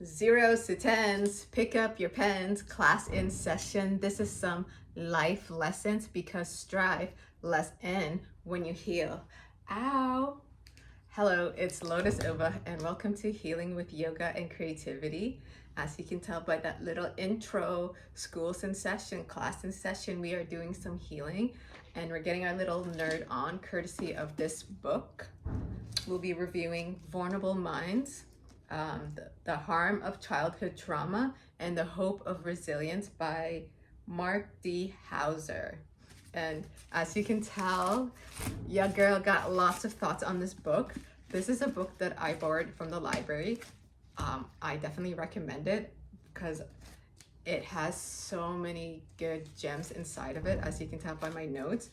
Zeros to tens, pick up your pens, class in session. This is some life lessons because strive less in when you heal. Ow! Hello, it's Lotus Ova and welcome to Healing with Yoga and Creativity. As you can tell by that little intro, school's in session, class in session, we are doing some healing and we're getting our little nerd on courtesy of this book. We'll be reviewing Vulnerable Minds, the Harm of Childhood Trauma, and the Hope of Resilience by Mark Hauser. And as you can tell, your girl got lots of thoughts on this book. This is a book that I borrowed from the library. I definitely recommend it because it has so many good gems inside of it, as you can tell by my notes.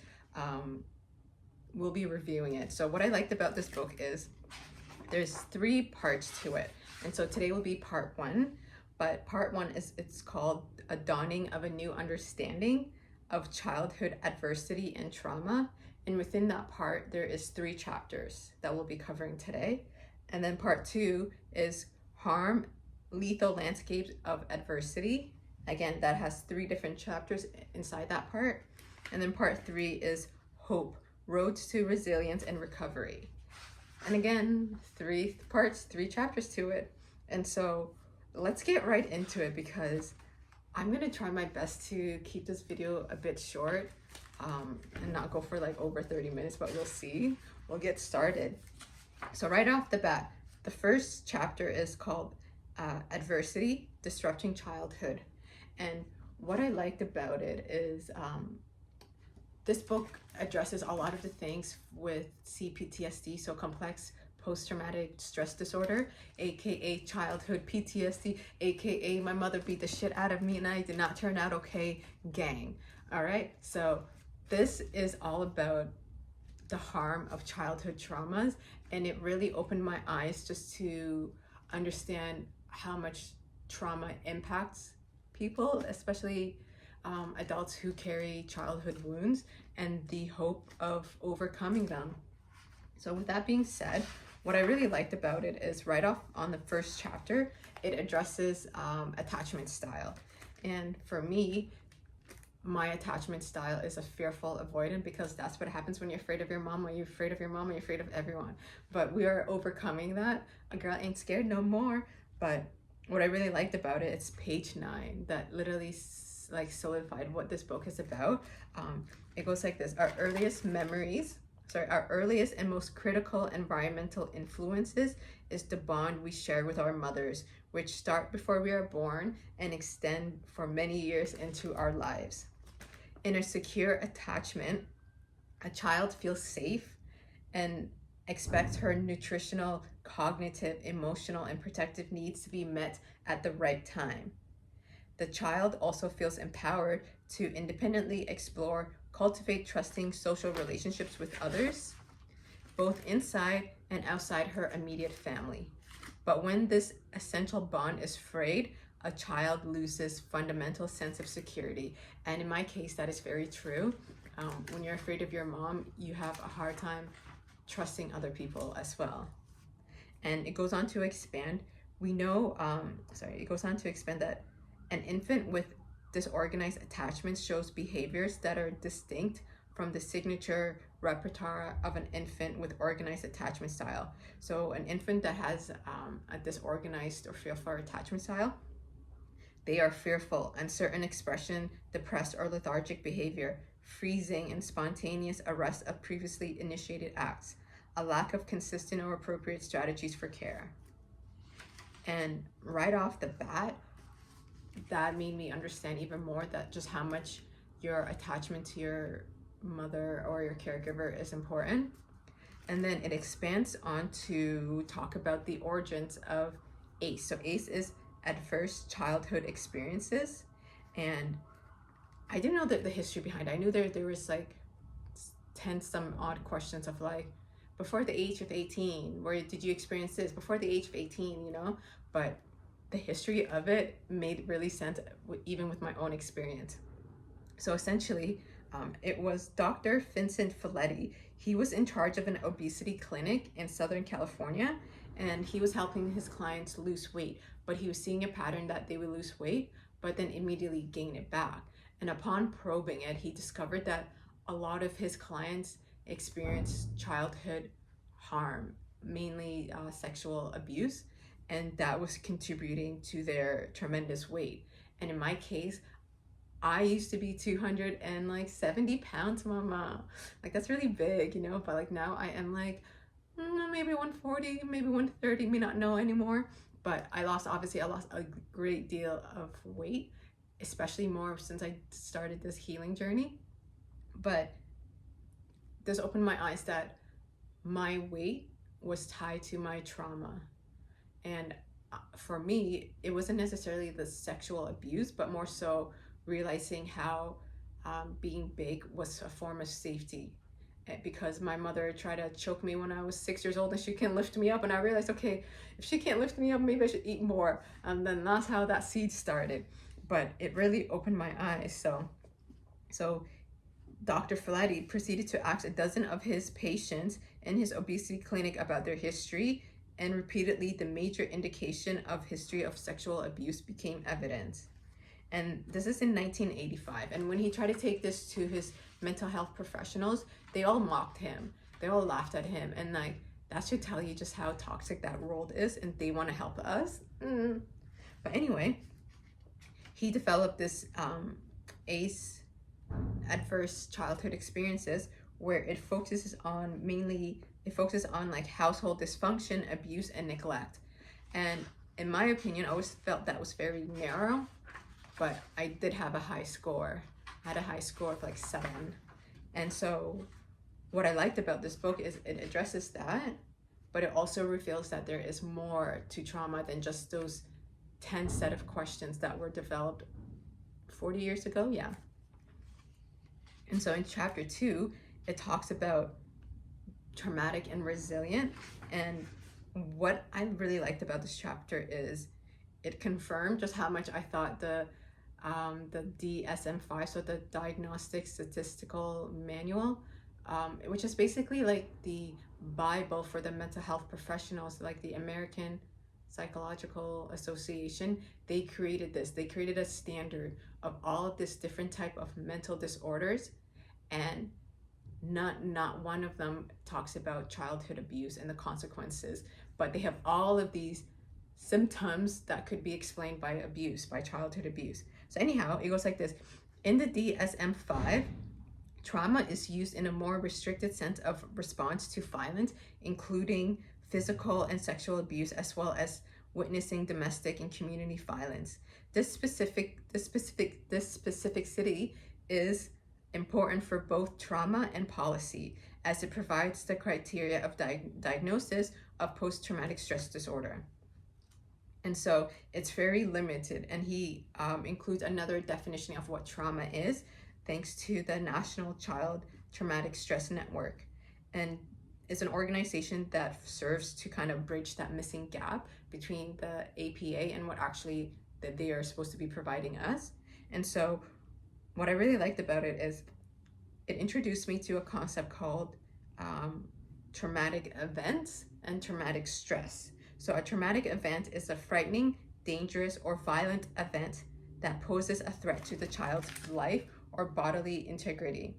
We'll be reviewing it. So what I liked about this book is there's 3 parts to it. And so today will be part 1, but part 1 it's called A Dawning of a New Understanding of Childhood Adversity and Trauma. And within that part, there is 3 chapters that we'll be covering today. And then part 2 is Harm, Lethal Landscapes of Adversity. Again, that has 3 different chapters inside that part. And then part 3 is Hope, Roads to Resilience and Recovery. And again, 3 parts, 3 chapters to it. And so let's get right into it because I'm gonna try my best to keep this video a bit short and not go for like over 30 minutes, but we'll see. We'll get started. So right off the bat, the first chapter is called Adversity, Disrupting Childhood. And what I liked about it is this book addresses a lot of the things with CPTSD, so complex post-traumatic stress disorder, aka childhood PTSD, aka my mother beat the shit out of me and I did not turn out okay gang. All right, so this is all about the harm of childhood traumas, and it really opened my eyes just to understand how much trauma impacts people, especially adults who carry childhood wounds, and the hope of overcoming them. So with that being said, what I really liked about it is right off on the first chapter, it addresses attachment style. And for me, my attachment style is a fearful avoidant because that's what happens when you're afraid of your mom, when you're afraid of your mom, when you're afraid of everyone. But we are overcoming that. A girl ain't scared no more. But what I really liked about it, it's page 9 that literally like solidified what this book is about. It goes like this: our earliest and most critical environmental influences is the bond we share with our mothers, which start before we are born and extend for many years into our lives. In a secure attachment, a child feels safe and expects her nutritional, cognitive, emotional, and protective needs to be met at the right time. The child also feels empowered to independently explore, cultivate trusting social relationships with others, both inside and outside her immediate family. But when this essential bond is frayed, a child loses fundamental sense of security. And in my case, that is very true. When you're afraid of your mom, you have a hard time trusting other people as well. And it goes on to expand. It goes on to expand that an infant with disorganized attachments shows behaviors that are distinct from the signature repertoire of an infant with organized attachment style. So an infant that has a disorganized or fearful attachment style, they are fearful, uncertain expression, depressed or lethargic behavior, freezing and spontaneous arrest of previously initiated acts, a lack of consistent or appropriate strategies for care. And right off the bat, that made me understand even more that just how much your attachment to your mother or your caregiver is important. And then it expands on to talk about the origins of ACE. So ACE is Adverse Childhood Experiences. And I didn't know the history behind it. I knew there was like 10 some odd questions of like, before the age of 18, where did you experience this? Before the age of 18, you know? But the history of it made really sense even with my own experience. So essentially, it was Dr. Vincent Folletti. He was in charge of an obesity clinic in Southern California, and he was helping his clients lose weight, but he was seeing a pattern that they would lose weight but then immediately gain it back. And upon probing it, he discovered that a lot of his clients experienced childhood harm, mainly sexual abuse, and that was contributing to their tremendous weight. And in my case, I used to be 270 pounds, mama. Like, that's really big, but like now I am like maybe 140, maybe 130, may not know anymore. But I lost a great deal of weight, especially more since I started this healing journey. But this opened my eyes that my weight was tied to my trauma. And for me, it wasn't necessarily the sexual abuse, but more so realizing how being big was a form of safety. Because my mother tried to choke me when I was 6 years old and she can't lift me up. And I realized, okay, if she can't lift me up, maybe I should eat more. And then that's how that seed started. But it really opened my eyes. So Dr. Flaherty proceeded to ask a dozen of his patients in his obesity clinic about their history, and repeatedly the major indication of history of sexual abuse became evident. And this is in 1985. And when he tried to take this to his mental health professionals, they all mocked him. They all laughed at him. And like, that should tell you just how toxic that world is, and they want to help us. But anyway, he developed this ACE, adverse childhood experiences, where it focuses on like household dysfunction, abuse, and neglect. And in my opinion, I always felt that was very narrow, but I did have a high score. I had a high score of like 7. And so what I liked about this book is it addresses that, but it also reveals that there is more to trauma than just those 10 set of questions that were developed 40 years ago. Yeah. And so in chapter 2, it talks about traumatic and resilient. And what I really liked about this chapter is it confirmed just how much I thought the DSM-5, so the Diagnostic Statistical Manual, which is basically like the Bible for the mental health professionals, like the American Psychological Association. They created a standard of all of this different type of mental disorders, and not one of them talks about childhood abuse and the consequences, but they have all of these symptoms that could be explained by childhood abuse. So anyhow, it goes like this. In the DSM-5, trauma is used in a more restricted sense of response to violence, including physical and sexual abuse, as well as witnessing domestic and community violence. This specificity is important for both trauma and policy, as it provides the criteria of diagnosis of post-traumatic stress disorder. And so it's very limited, and he includes another definition of what trauma is, thanks to the National Child Traumatic Stress Network. And it's an organization that serves to kind of bridge that missing gap between the APA and what actually that they are supposed to be providing us. And so what I really liked about it is it introduced me to a concept called traumatic events and traumatic stress. So a traumatic event is a frightening, dangerous, or violent event that poses a threat to the child's life or bodily integrity.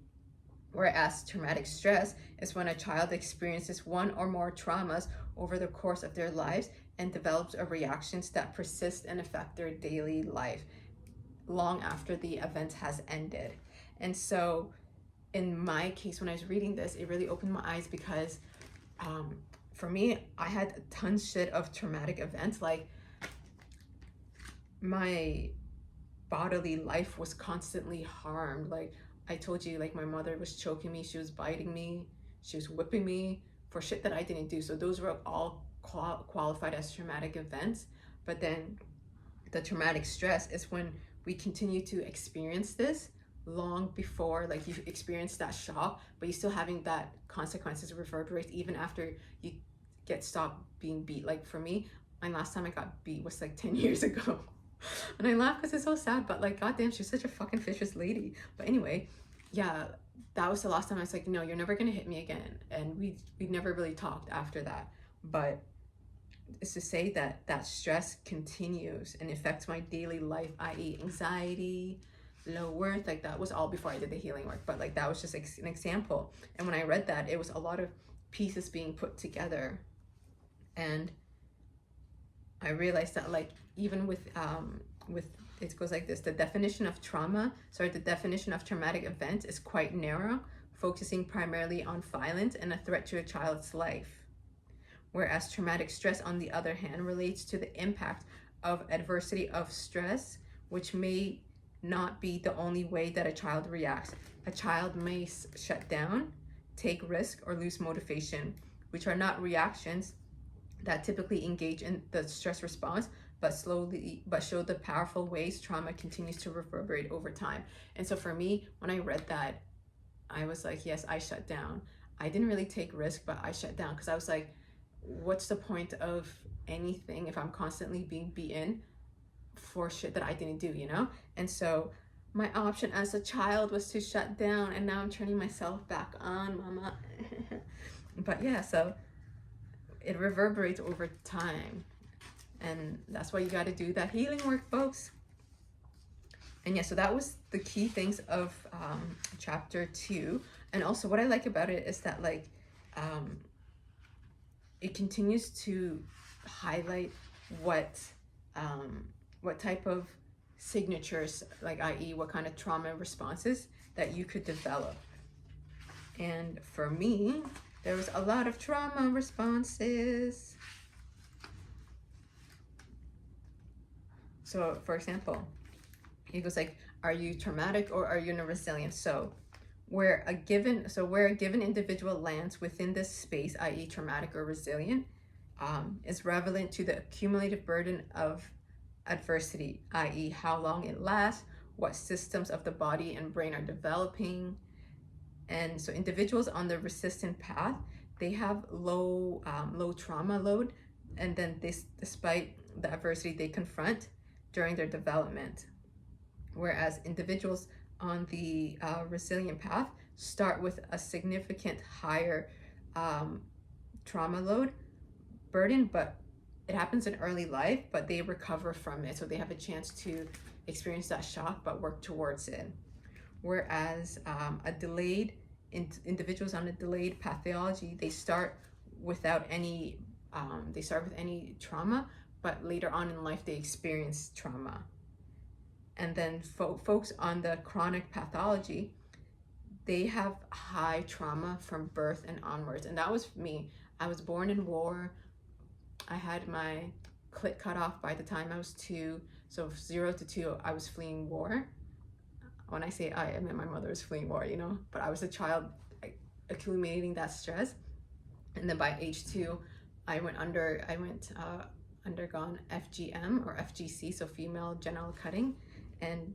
Whereas traumatic stress is when a child experiences one or more traumas over the course of their lives and develops reactions that persist and affect their daily life long after the event has ended. And so in my case, when I was reading this, it really opened my eyes, because for me, I had tons of traumatic events. Like, my bodily life was constantly harmed. Like I told you, like my mother was choking me, she was biting me, she was whipping me for shit that I didn't do. So those were all qualified as traumatic events. But then the traumatic stress is when we continue to experience this long before, like, you experience that shock, but you're still having that consequences reverberate even after you get stopped being beat. Like for me, my last time I got beat was like 10 years ago. And I laugh because it's so sad, but like, goddamn, she's such a fucking vicious lady. But anyway, yeah, that was the last time I was like, no, you're never gonna hit me again. And we never really talked after that. But is to say that that stress continues and affects my daily life, i.e. anxiety, low worth. Like that was all before I did the healing work, but like that was just an example. And when I read that, it was a lot of pieces being put together. And I realized that like even with it goes like this: the definition of traumatic event is quite narrow, focusing primarily on violence and a threat to a child's life. Whereas traumatic stress, on the other hand, relates to the impact of adversity of stress, which may not be the only way that a child reacts. A child may shut down, take risk, or lose motivation, which are not reactions that typically engage in the stress response, but show the powerful ways trauma continues to reverberate over time. And so for me, when I read that, I was like, yes, I shut down. I didn't really take risk, but I shut down because I was like, what's the point of anything if I'm constantly being beaten for shit that I didn't do, you know? And so my option as a child was to shut down, and now I'm turning myself back on, mama. But yeah, so it reverberates over time, and that's why you got to do that healing work, folks. And yeah, so that was the key things of chapter 2. And also what I like about it is that like it continues to highlight what type of signatures, like i.e. what kind of trauma responses that you could develop. And for me, there was a lot of trauma responses. So for example, it goes like, are you traumatic or are you resilient? So where a given individual lands within this space, i.e. traumatic or resilient, is relevant to the accumulative burden of adversity, i.e. how long it lasts, what systems of the body and brain are developing. And so individuals on the resistant path, they have low trauma load, and then despite the adversity they confront during their development. Whereas individuals on the resilient path start with a significant higher trauma load burden, but it happens in early life, but they recover from it. So they have a chance to experience that shock, but work towards it. Whereas individuals on a delayed pathology, they start without any, with any trauma, but later on in life, they experience trauma. And then folks on the chronic pathology, they have high trauma from birth and onwards. And that was me. I was born in war. I had my clit cut off by the time I was 2. So 0 to 2, I was fleeing war. When I say I mean my mother was fleeing war, you know, but I was a child accumulating that stress. And then by age 2, I undergone FGM or FGC, so female genital cutting. And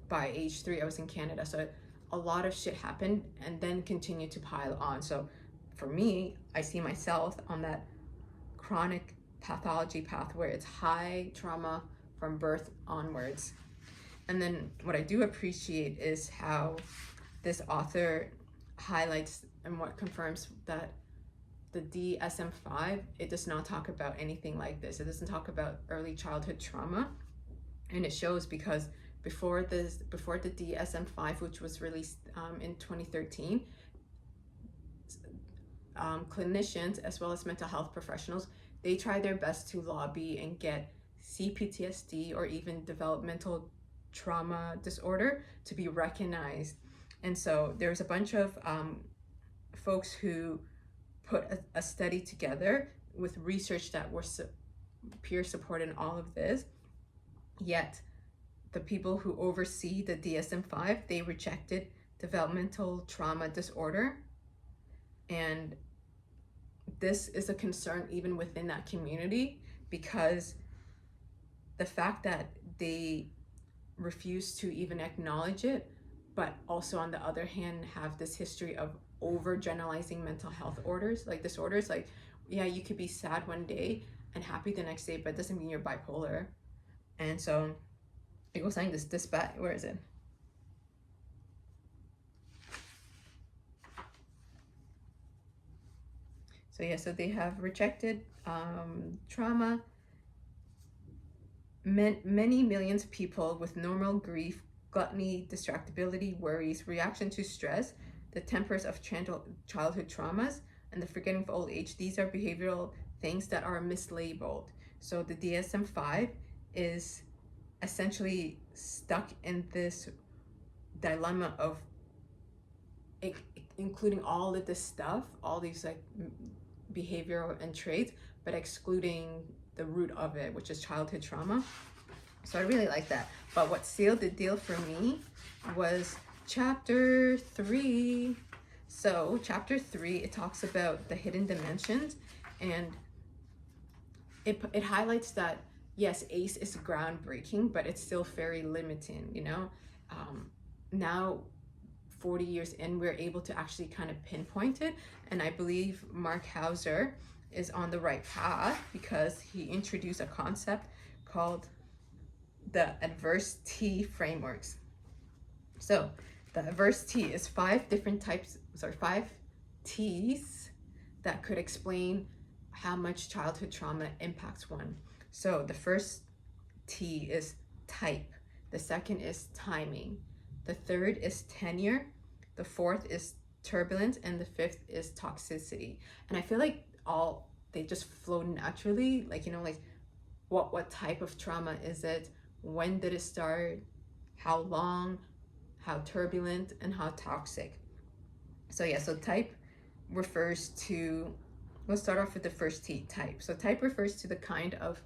by age 3, I was in Canada. So a lot of shit happened and then continued to pile on. So for me, I see myself on that chronic pathology path where it's high trauma from birth onwards. And then what I do appreciate is how this author highlights and what confirms that the DSM-5, it does not talk about anything like this. It doesn't talk about early childhood trauma. And it shows because before the DSM-5, which was released in 2013, clinicians as well as mental health professionals, they try their best to lobby and get CPTSD or even developmental trauma disorder to be recognized. And so there's a bunch of folks who put a study together with research that were peer supported in all of this. Yet the people who oversee the DSM-5, they rejected developmental trauma disorder. And this is a concern even within that community, because the fact that they refuse to even acknowledge it, but also on the other hand have this history of overgeneralizing mental health disorders. Like, yeah, you could be sad one day and happy the next day, but it doesn't mean you're bipolar. And so it goes saying this where is it? So yeah, so they have rejected trauma. Many millions of people with normal grief, gluttony, distractibility, worries, reaction to stress, the tempers of childhood traumas, and the forgetting of old age. These are behavioral things that are mislabeled. So the DSM-5 is essentially stuck in this dilemma of including all of this stuff, all these like behavioral and traits, but excluding the root of it, which is childhood trauma. So I really like that. But what sealed the deal for me was chapter 3. So chapter 3, it talks about the hidden dimensions, and it highlights that yes, ACE is groundbreaking, but it's still very limiting, you know. Now 40 years in, we're able to actually kind of pinpoint it, and I believe Mark Hauser is on the right path because he introduced a concept called the adverse T frameworks. So the adverse T is 5 T's that could explain how much childhood trauma impacts one. So the first T is type, the second is timing, the third is tenure, the fourth is turbulence, and the fifth is toxicity. And I feel like they just flow naturally, like, you know, like what type of trauma is it, when did it start, how long, how turbulent, and how toxic. So yeah, so type refers to, we'll start off with the first T, type. So type refers to the kind of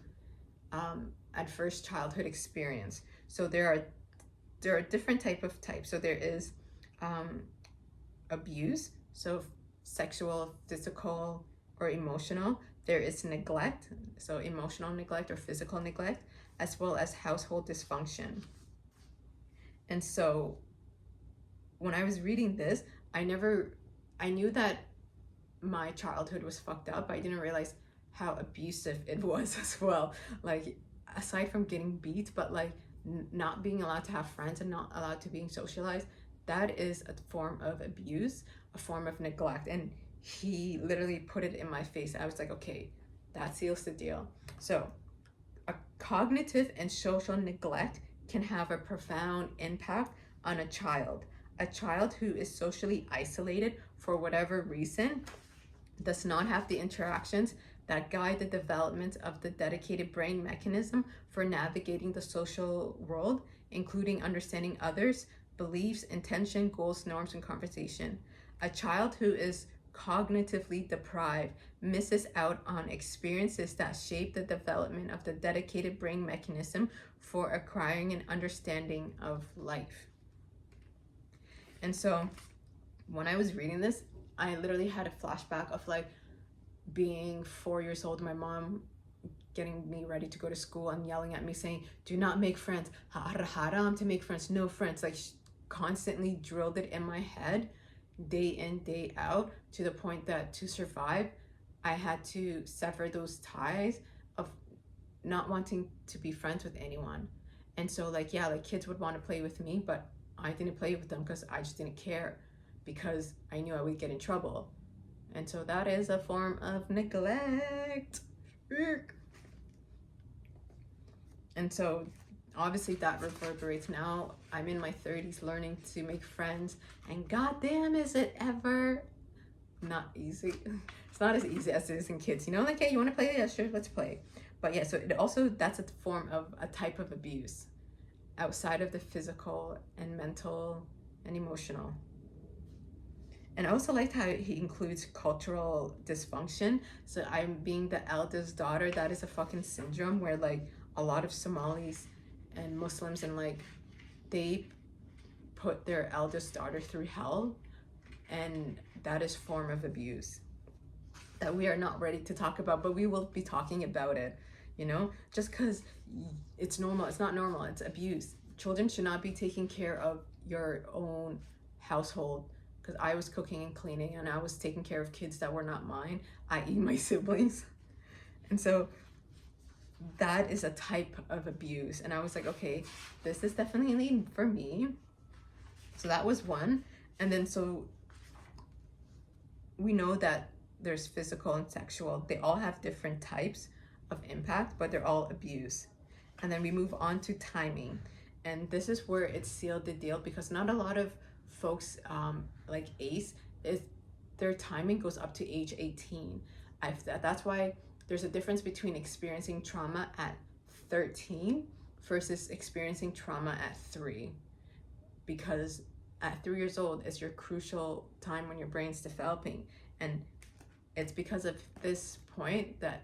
adverse childhood experience. So there are different type of types. So there is abuse, so sexual, physical, or emotional. There is neglect, so emotional neglect or physical neglect, as well as household dysfunction. And so when I was reading this, I knew that my childhood was fucked up. I didn't realize how abusive it was as well. Like, aside from getting beat, but like not being allowed to have friends and not allowed to being socialized, that is a form of abuse, a form of neglect. And he literally put it in my face. I was like, okay, that seals the deal. So a cognitive and social neglect can have a profound impact on a child. A child who is socially isolated for whatever reason does not have the interactions that guide the development of the dedicated brain mechanism for navigating the social world, including understanding others, beliefs, intention, goals, norms, and conversation. A child who is cognitively deprived misses out on experiences that shape the development of the dedicated brain mechanism for acquiring an understanding of life. And so when I was reading this, I literally had a flashback of like being 4 years old, my mom getting me ready to go to school and yelling at me saying, do not make friends, haram to make friends, no friends. Like, she constantly drilled it in my head day in, day out, to the point that to survive, I had to sever those ties of not wanting to be friends with anyone. And so like, yeah, like kids would want to play with me, but I didn't play with them because I just didn't care, because I knew I would get in trouble. And so that is a form of neglect. And so obviously that reverberates. Now I'm in my 30s learning to make friends, and goddamn, is it ever not easy. It's not as easy as it is in kids, you know, like, hey, you want to play? Yeah, sure, let's play. But yeah, so it also, that's a form of a type of abuse outside of the physical and mental and emotional. And I also liked how he includes cultural dysfunction. So I'm being the eldest daughter, that is a fucking syndrome where like a lot of Somalis and Muslims, and like they put their eldest daughter through hell, and that is form of abuse that we are not ready to talk about, but we will be talking about it, you know, just because it's normal. It's not normal, it's abuse. Children should not be taking care of your own household, because I was cooking and cleaning and I was taking care of kids that were not mine, i.e. my siblings. And so that is a type of abuse. And I was like, okay, this is definitely for me. So that was one. And then so we know that there's physical and sexual. They all have different types of impact, but they're all abuse. And then we move on to timing. And this is where it sealed the deal, because not a lot of folks like ACE, is their timing goes up to age 18. That's why there's a difference between experiencing trauma at 13 versus experiencing trauma at 3. Because at 3 years old is your crucial time when your brain's developing. And it's because of this point that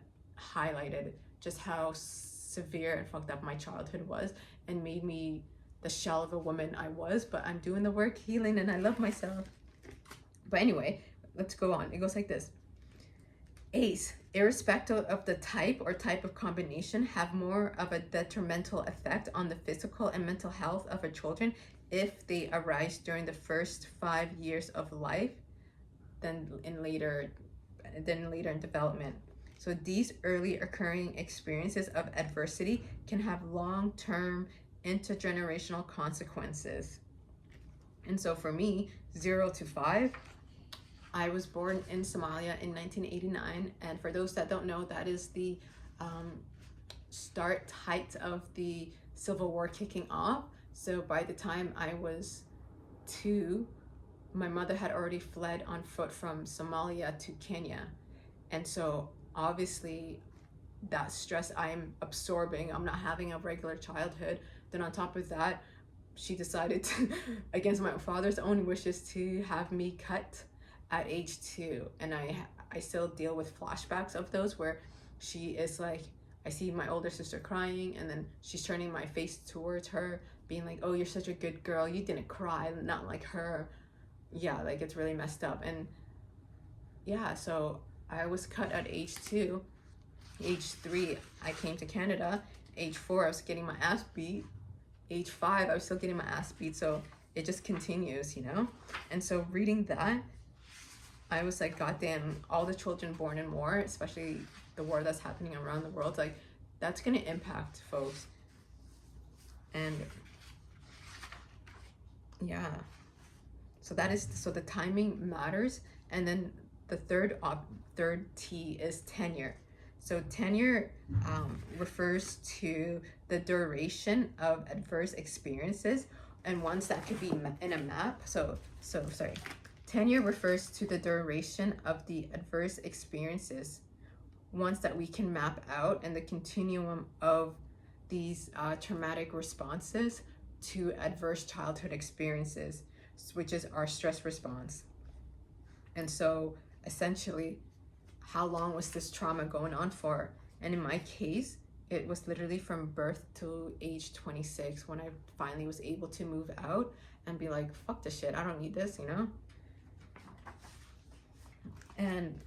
highlighted just how severe and fucked up my childhood was, and made me the shell of a woman I was. But I'm doing the work, healing, and I love myself. But anyway, let's go on. It goes like this. ACE, irrespective of the type or type of combination, have more of a detrimental effect on the physical and mental health of our children if they arise during the first 5 years of life than later in development. So these early occurring experiences of adversity can have long-term intergenerational consequences. And so for me, 0 to 5, I was born in Somalia in 1989, and for those that don't know, that is the start height of the Civil War kicking off. So by the time I was 2, my mother had already fled on foot from Somalia to Kenya. And so obviously that stress I'm absorbing, I'm not having a regular childhood. Then on top of that, she decided to, against my father's own wishes, to have me cut at age 2. And I still deal with flashbacks of those, where she is like, I see my older sister crying, and then she's turning my face towards her, being like, oh, you're such a good girl, you didn't cry, not like her. Yeah, like it's really messed up. And yeah, so I was cut at age 2. Age 3, I came to Canada. Age 4, I was getting my ass beat. Age 5, I was still getting my ass beat. So it just continues, you know? And so reading that, I was like, goddamn, all the children born in war, especially the war that's happening around the world, like that's gonna impact folks. And yeah, so the timing matters. And then the third T is tenure. So tenure refers to the duration of adverse experiences, and ones that could be in a map. Tenure refers to the duration of the adverse experiences, ones that we can map out, and the continuum of these traumatic responses to adverse childhood experiences, which is our stress response. And so essentially, how long was this trauma going on for? And in my case, it was literally from birth to age 26, when I finally was able to move out and be like, fuck this shit, I don't need this, you know? And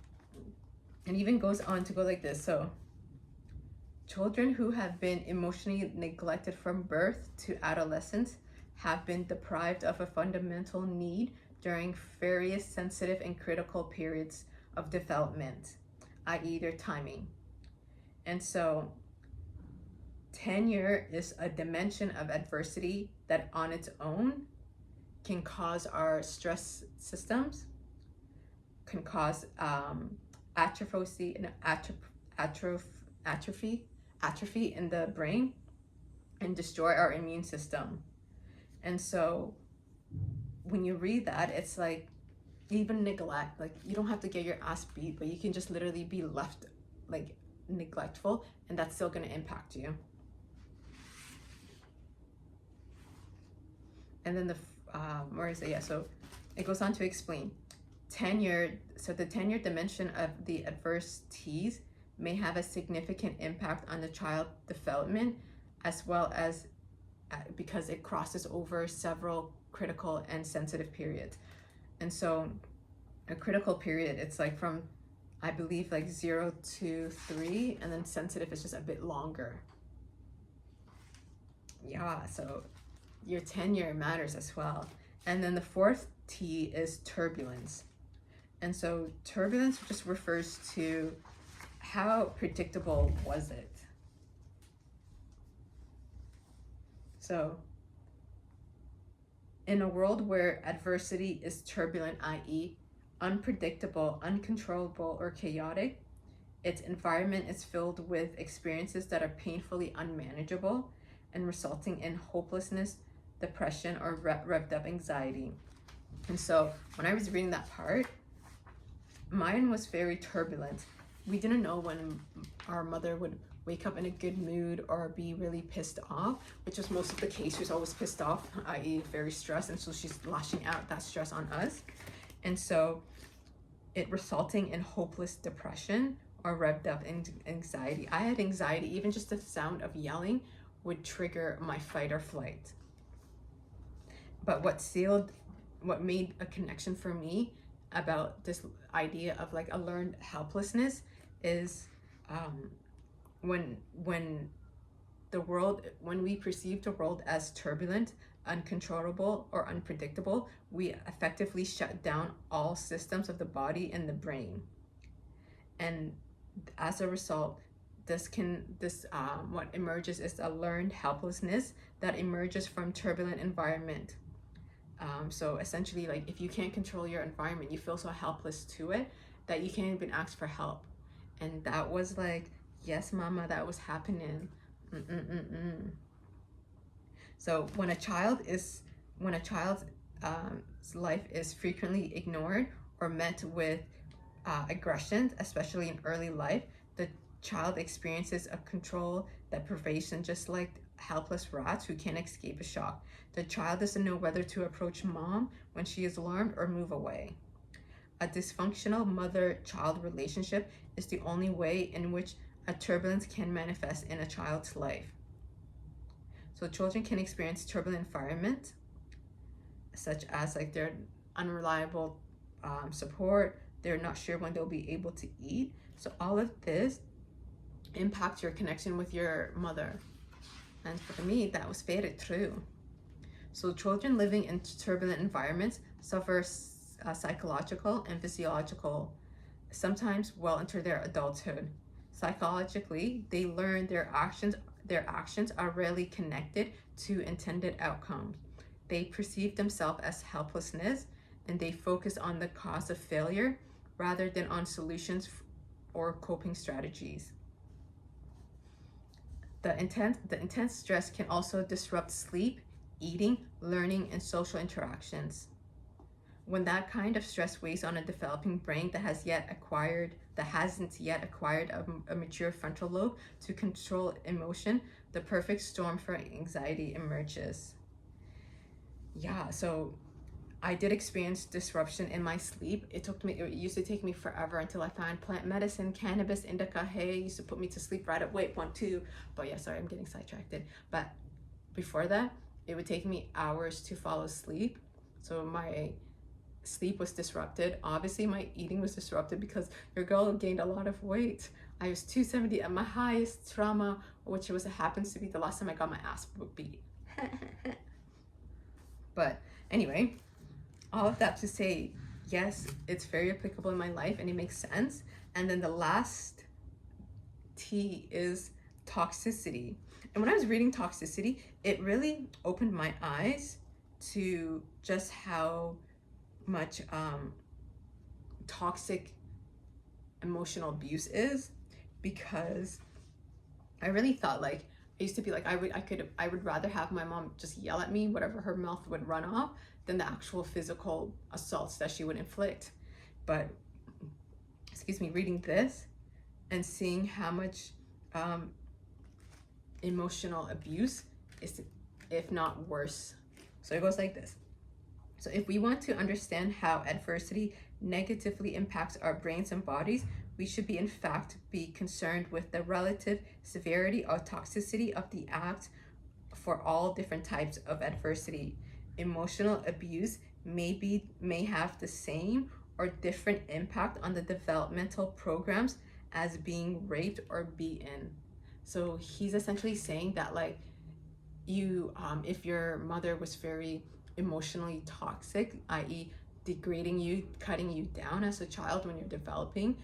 it even goes on to go like this. So children who have been emotionally neglected from birth to adolescence have been deprived of a fundamental need during various sensitive and critical periods of development, i.e. their timing. And so tenure is a dimension of adversity that on its own can cause our stress systems, can cause atrophy in the brain, and destroy our immune system. And so when you read that, it's like, even neglect, like you don't have to get your ass beat, but you can just literally be left like neglectful, and that's still going to impact you. And then where is it? Yeah, so it goes on to explain tenure. So the tenure dimension of the adverse T's may have a significant impact on the child development, as well as because it crosses over several critical and sensitive periods. And so a critical period, it's like from, I believe, like 0 to 3, and then sensitive is just a bit longer. Yeah, so your tenure matters as well. And then the fourth T is turbulence. And so turbulence just refers to how predictable was it? So in a world where adversity is turbulent, i.e. unpredictable, uncontrollable, or chaotic. Its environment is filled with experiences that are painfully unmanageable and resulting in hopelessness, depression, or revved up anxiety. And so when I was reading that part, mine was very turbulent. We didn't know when our mother would wake up in a good mood or be really pissed off, which was most of the case. She was always pissed off, i.e. very stressed, and so she's lashing out that stress on us. And so it resulting in hopeless depression or revved up anxiety. I had anxiety, even just the sound of yelling would trigger my fight or flight. But what made a connection for me about this idea of like a learned helplessness is when we perceive the world as turbulent, uncontrollable, or unpredictable, we effectively shut down all systems of the body and the brain. And as a result, what emerges is a learned helplessness that emerges from turbulent environment. So essentially, like, if you can't control your environment, you feel so helpless to it that you can't even ask for help. And that was like, yes, mama, that was happening. So when a child's life is frequently ignored or met with aggression, especially in early life, the child experiences a control deprivation, just like helpless rats who can't escape a shock. The child doesn't know whether to approach mom when she is alarmed or move away. A dysfunctional mother-child relationship is the only way in which a turbulence can manifest in a child's life. So children can experience turbulent environment, such as like their unreliable support, they're not sure when they'll be able to eat. So all of this impacts your connection with your mother. And for me, that was very true. So children living in turbulent environments suffer psychological and physiological, sometimes well into their adulthood. Psychologically, they learn their actions are rarely connected to intended outcomes. They perceive themselves as helplessness, and they focus on the cause of failure rather than on solutions or coping strategies. The intense stress can also disrupt sleep, eating, learning, and social interactions. When that kind of stress weighs on a developing brain that hasn't yet acquired a mature frontal lobe to control emotion, the perfect storm for anxiety emerges. Yeah, so I did experience disruption in my sleep. It used to take me forever until I found plant medicine, cannabis, indica. Hey, used to put me to sleep right away. 1, 2. But yeah, sorry, I'm getting sidetracked. But before that, it would take me hours to fall asleep. So my sleep was disrupted. Obviously, my eating was disrupted because your girl gained a lot of weight. I was 270 at my highest trauma, which happens to be the last time I got my ass beat. But anyway, all of that to say, yes, it's very applicable in my life and it makes sense. And then the last T is toxicity. And when I was reading toxicity, it really opened my eyes to just how much toxic emotional abuse is, because I really thought, like, I used to be like, I would rather have my mom just yell at me, whatever her mouth would run off, than the actual physical assaults that she would inflict. But reading this and seeing how much emotional abuse is, if not worse. So it goes like this. So if we want to understand how adversity negatively impacts our brains and bodies, we should be concerned with the relative severity or toxicity of the act for all different types of adversity. Emotional abuse may have the same or different impact on the developmental programs as being raped or beaten. So he's essentially saying that, like, if your mother was very emotionally toxic, i.e. degrading you, cutting you down as a child when you're developing,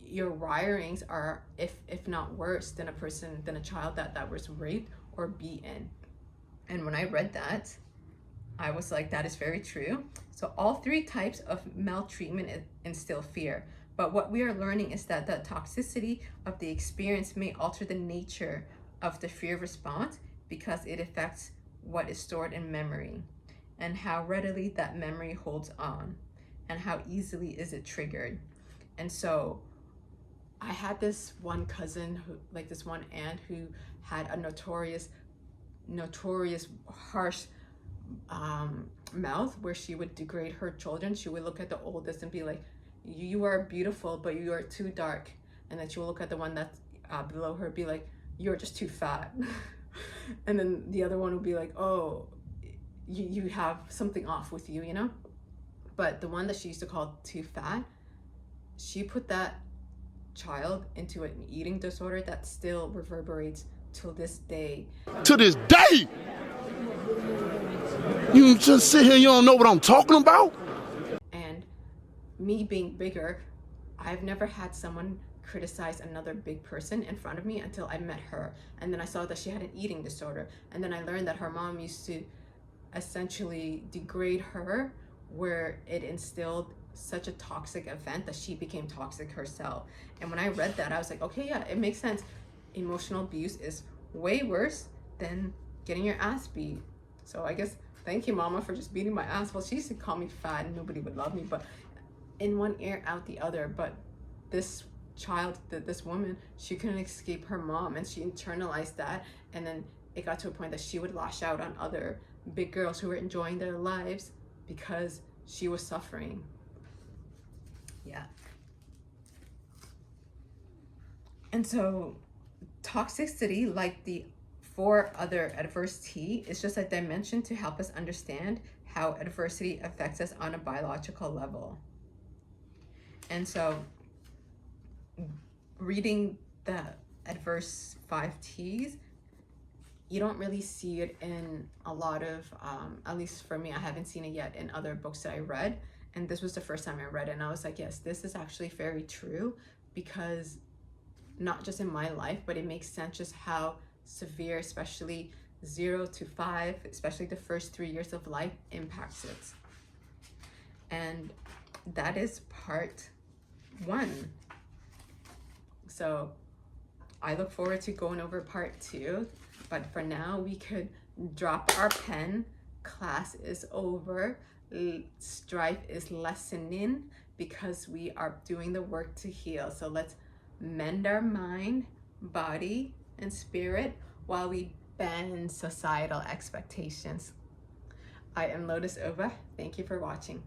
your wirings are, if not worse than a child that was raped or beaten. And when I read that, I was like, that is very true. So all three types of maltreatment instill fear. But what we are learning is that the toxicity of the experience may alter the nature of the fear response because it affects what is stored in memory and how readily that memory holds on and how easily is it triggered. And so I had this one cousin who, like this one aunt who had a notorious harsh mouth where she would degrade her children. She would look at the oldest and be like, you are beautiful, but you are too dark. And then she would look at the one that's below her, be like, you're just too fat. And then the other one would be like, oh, you have something off with you, you know? But the one that she used to call too fat, she put that child into an eating disorder that still reverberates till this day. To this day! You just sit here, you don't know what I'm talking about? And me being bigger, I've never had someone criticize another big person in front of me until I met her. And then I saw that she had an eating disorder. And then I learned that her mom used to essentially degrade her, where it instilled such a toxic event that she became toxic herself. And when I read that, I was like, okay, yeah, it makes sense. Emotional abuse is way worse than getting your ass beat. So I guess, thank you, mama, for just beating my ass. Well, she used to call me fat and nobody would love me, but in one ear, out the other. But this child, this woman, she couldn't escape her mom, and she internalized that. And then it got to a point that she would lash out on other big girls who were enjoying their lives because she was suffering. Yeah. And so toxicity, like the 4 other adverse T, is just a dimension to help us understand how adversity affects us on a biological level. And so reading the adverse 5 T's, you don't really see it in a lot of, at least for me, I haven't seen it yet in other books that I read. And this was the first time I read it, and I was like, yes, this is actually very true, because not just in my life, but it makes sense just how severe, especially 0 to 5, especially the first 3 years of life, impacts it. And that is part 1. So I look forward to going over part 2, but for now we could drop our pen. Class is over. Strife is lessening because we are doing the work to heal. So let's mend our mind, body, and spirit while we bend societal expectations. I am Lotus Ova. Thank you for watching.